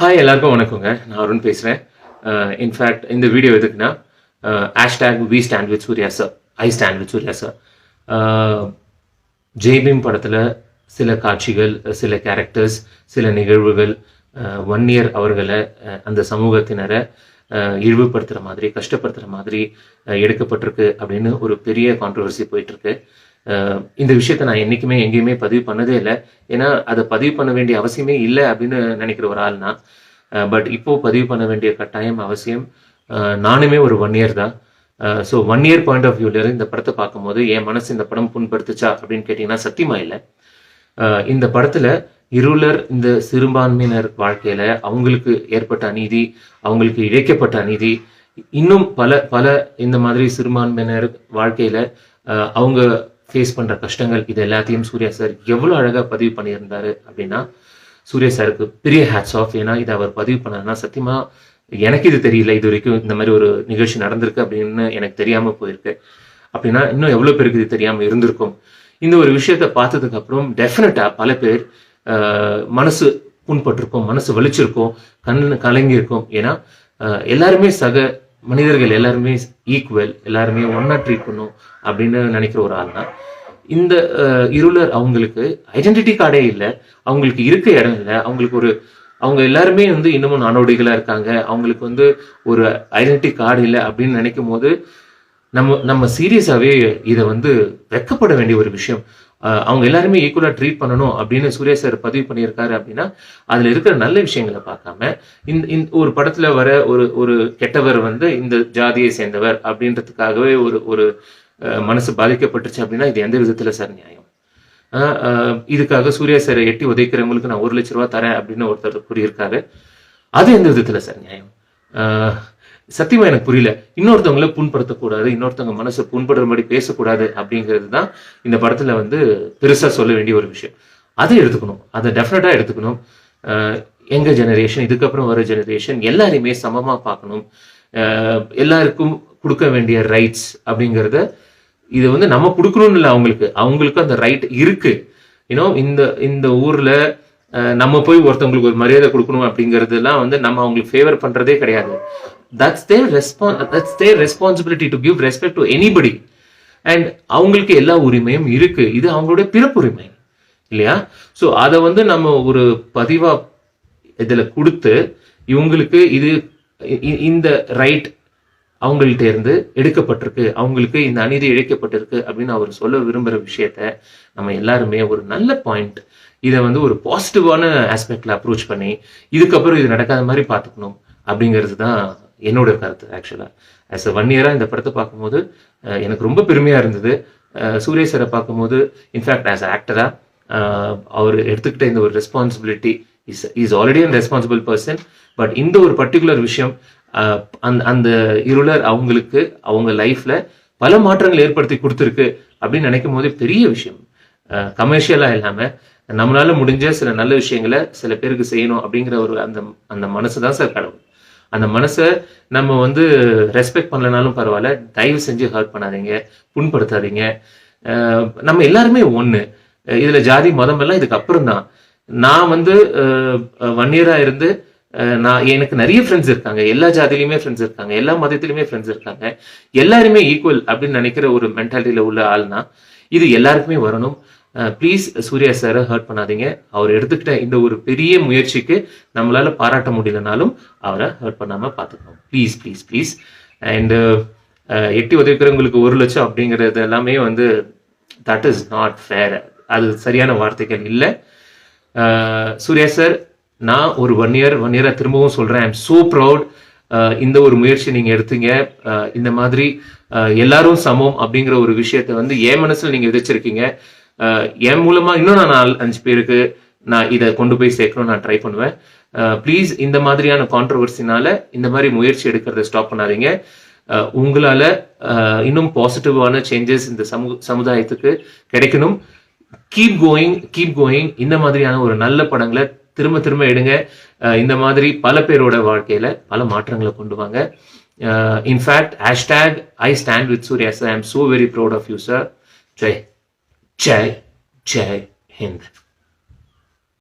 Hi எல்லாருக்கும் வணக்கங்க. நான் அருண் பேசுகிறேன். இன்ஃபேக்ட் இந்த வீடியோ எதுக்குன்னா hashtag we stand with Suriya sir, I stand with Suriya sir. Jai Bhim படத்தில் சில காட்சிகள், சில கேரக்டர்ஸ், சில நிகழ்வுகள் 1 இயர் அவர்களை அந்த சமூகத்தினரை இழிவுபடுத்துகிற மாதிரி, கஷ்டப்படுத்துகிற மாதிரி எடுக்கப்பட்டிருக்கு அப்படின்னு ஒரு பெரிய கான்ட்ரவர்சி போயிட்டுருக்கு. இந்த விஷயத்த நான் என்றைக்குமே எங்கேயுமே பதிவு பண்ணதே இல்லை. ஏன்னா அதை பதிவு பண்ண வேண்டிய அவசியமே இல்லை அப்படின்னு நினைக்கிற ஒரு ஆள் நான். பட் இப்போது பதிவு பண்ண வேண்டிய கட்டாயம் அவசியம். நானுமே ஒரு 1 இயர் தான். ஸோ 1 இயர் பாயிண்ட் ஆஃப் வியூலேருந்து இந்த படத்தை பார்க்கும்போது என் மனசு இந்த படம் புண்படுத்துச்சா அப்படின்னு கேட்டிங்கன்னா சத்தியமாக இல்லை. இந்த படத்தில் இருளர், இந்த சிறுபான்மையினர் வாழ்க்கையில் அவங்களுக்கு ஏற்பட்ட அநீதி, அவங்களுக்கு இழைக்கப்பட்ட அநீதி, இன்னும் பல பல இந்த மாதிரி சிறுபான்மையினர் வாழ்க்கையில் அவங்க ஃபேஸ் பண்ணுற கஷ்டங்கள், இது எல்லாத்தையும் சூர்யா சார் எவ்வளோ அழகாக பதிவு பண்ணியிருந்தாரு அப்படின்னா சூர்யா சாருக்கு பெரிய ஹேட்ஸ் ஆஃப். ஏன்னா இதை அவர் பதிவு பண்ணாருன்னா சத்தியமாக எனக்கு இது தெரியல, இது வரைக்கும் இந்த மாதிரி ஒரு நிகழ்ச்சி நடந்திருக்கு அப்படின்னு எனக்கு தெரியாமல் போயிருக்கு. அப்படின்னா இன்னும் எவ்வளோ பேருக்கு இது தெரியாமல் இருந்திருக்கும். இந்த ஒரு விஷயத்த பார்த்ததுக்கு அப்புறம் டெஃபினட்டாக பல பேர் மனசு புண்பட்டிருக்கும், மனசு வலிச்சிருக்கும், கண்ணு கலங்கியிருக்கும். ஏன்னா எல்லாருமே சக மனிதர்கள், எல்லாருமே ஈக்குவல், எல்லாருமே ஒன்னா ட்ரீட் பண்ணும் அப்படின்னு நினைக்கிற ஒரு ஆள் தான். இந்த இருளர் அவங்களுக்கு ஐடென்டிட்டி கார்டே இல்லை, அவங்களுக்கு இருக்க இடம் இல்லை, அவங்களுக்கு அவங்க எல்லாருமே இன்னமும் நாடோடிகளா இருக்காங்க, அவங்களுக்கு ஒரு ஐடென்டிட்டி கார்டு இல்லை அப்படின்னு நினைக்கும் போது நம்ம சீரியஸாவே இதை வெக்கப்பட வேண்டிய ஒரு விஷயம். அவங்க எல்லாருமே ஈக்குவலா ட்ரீட் பண்ணணும் அப்படின்னு சூர்யா சார் பதிவு பண்ணியிருக்காரு. அப்படின்னா அதுல இருக்கிற நல்ல விஷயங்களை பார்க்காம இந்த ஒரு படத்துல வர ஒரு கெட்டவர் இந்த ஜாதியை சேர்ந்தவர் அப்படின்றதுக்காகவே ஒரு மனசு பாதிக்கப்பட்டுச்சு அப்படின்னா இது எந்த விதத்துல சார் நியாயம்? இதுக்காக சூர்யா சாரை எட்டி உதைக்கிறவங்களுக்கு நான் 1 லட்ச ரூபா தரேன் அப்படின்னு ஒருத்தர் கூறியிருக்காரு. அது எந்த விதத்துல சார் நியாயம்? சத்தியமா எனக்கு புரியல. இன்னொருத்தவங்களை புண்படுத்தக்கூடாது, இன்னொருத்தவங்க மனசை புண்படுறபடி பேசக்கூடாது அப்படிங்கிறது தான் இந்த படத்துல பெருசா சொல்ல வேண்டிய ஒரு விஷயம். அதை எடுத்துக்கணும், அதை டெஃபினட்டா எடுத்துக்கணும். எங்க ஜெனரேஷன், இதுக்கப்புறம் வர ஜெனரேஷன் எல்லாரையுமே சமமா பார்க்கணும். எல்லாருக்கும் கொடுக்க வேண்டிய ரைட்ஸ் அப்படிங்கிறத இது நம்ம கொடுக்கணும்னு இல்லை, அவங்களுக்கு அந்த ரைட் இருக்கு. இந்த ஊர்ல நம்ம போய் ஒருத்தவங்களுக்கு ஒரு மரியாதை கொடுக்கணும் அப்படிங்கிறதுலாம் நம்ம அவங்களுக்கு ஃபேவர் பண்றதே கிடையாது. That's their responsibility to give respect to anybody. And அவங்களுக்கு எல்லா உரிமையும் இருக்கு. இது அவங்களுடைய பிறப்புரிமை இல்லையா? ஸோ அதை நம்ம ஒரு பதிவா இதுல கொடுத்து இவங்களுக்கு இந்த ரைட் அவங்கள்ட்ட இருந்து எடுக்கப்பட்டிருக்கு, அவங்களுக்கு இந்த அநீதி இழைக்கப்பட்டிருக்கு அப்படின்னு அவர் சொல்ல விரும்புற விஷயத்த நம்ம எல்லாருமே ஒரு நல்ல பாயிண்ட், இதை ஒரு பாசிட்டிவான ஆஸ்பெக்ட்ல அப்ரோச் பண்ணி இதுக்கப்புறம் இது நடக்காத மாதிரி பார்த்துக்கணும் அப்படிங்கிறது தான் என்னோட கருத்து. ஆக்சுவலா ஆஸ் அ 1 இயரா இந்த படத்தை பார்க்கும்போது எனக்கு ரொம்ப பெருமையா இருந்தது. சூர்யா சாரை பார்க்கும்போது இன்ஃபேக்ட் ஆஸ் ஆக்டரா அவர் எடுத்துக்கிட்ட இந்த ஒரு responsibility, is already an responsible person. But இந்த ஒரு பர்டிகுலர் விஷயம் அந்த இருளர் அவங்களுக்கு அவங்க லைஃப்ல பல மாற்றங்கள் ஏற்படுத்தி கொடுத்துருக்கு அப்படின்னு நினைக்கும் போது பெரிய விஷயம். கமர்ஷியலா இல்லாம நம்மளால முடிஞ்ச சில நல்ல விஷயங்களை சில பேருக்கு செய்யணும் அப்படிங்கிற ஒரு அந்த மனசு தான் சார் கடவுள். அந்த மனசை நம்ம ரெஸ்பெக்ட் பண்ணலனாலும் பரவாயில்ல, தயவு செஞ்சு ஹர்ட் பண்ணாதீங்க, புண்படுத்தாதீங்க. நம்ம எல்லாருமே ஒண்ணு. இதுல ஜாதி மதம் எல்லாம் இதுக்கு அப்புறம் தான். நான் 1 இயரா இருந்து எனக்கு நிறைய ஃப்ரெண்ட்ஸ் இருக்காங்க, எல்லா ஜாதியிலுமே ஃப்ரெண்ட்ஸ் இருக்காங்க, எல்லா மதத்திலுமே ஃப்ரெண்ட்ஸ் இருக்காங்க, எல்லாருமே ஈக்குவல் அப்படின்னு நினைக்கிற ஒரு மென்டாலிட்டியில உள்ள ஆள்னா இது எல்லாருக்குமே வரணும். ப்ளீஸ் சூர்யா சாரை ஹர்ட் பண்ணாதீங்க. அவர் எடுத்துக்கிட்ட இந்த ஒரு பெரிய முயற்சிக்கு நம்மளால பாராட்ட முடியலனாலும் அவரை ஹர்ட் பண்ணாம பார்த்துக்கணும். Please please please. அண்ட் எட்டி உதவிக்கிறவங்களுக்கு 1 லட்சம் அப்படிங்கிறது எல்லாமே தட் இஸ் நாட் ஃபேர். அது சரியான வார்த்தைகள் இல்லை. சூர்யா சார், நான் ஒரு 1 இயரா திரும்பவும் சொல்றேன், ஐ எம் சோ ப்ரௌட். இந்த ஒரு முயற்சி நீங்க எடுத்தீங்க. இந்த மாதிரி எல்லாரும் சமம் அப்படிங்கிற ஒரு விஷயத்த என் மனசுல நீங்க விதைச்சிருக்கீங்க. என் மூலமா இன்னும் நான் 4-5 பேருக்கு நான் இதை கொண்டு போய் சேர்க்கணும், நான் ட்ரை பண்ணுவேன். ப்ளீஸ் இந்த மாதிரியான கான்ட்ரவர்சினால இந்த மாதிரி முயற்சி எடுக்கிறத ஸ்டாப் பண்ணாதீங்க. உங்களால இன்னும் பாசிட்டிவான சேஞ்சஸ் இந்த சமுதாயத்துக்கு கிடைக்கணும். Keep going. இந்த மாதிரியான ஒரு நல்ல படங்களை திரும்ப திரும்ப எடுங்க. இந்த மாதிரி பல பேரோட வாழ்க்கையில பல மாற்றங்களை கொண்டு வாங்க. In fact hashtag I stand with Suriya sir, I am so very proud of you sir. Jai Hind.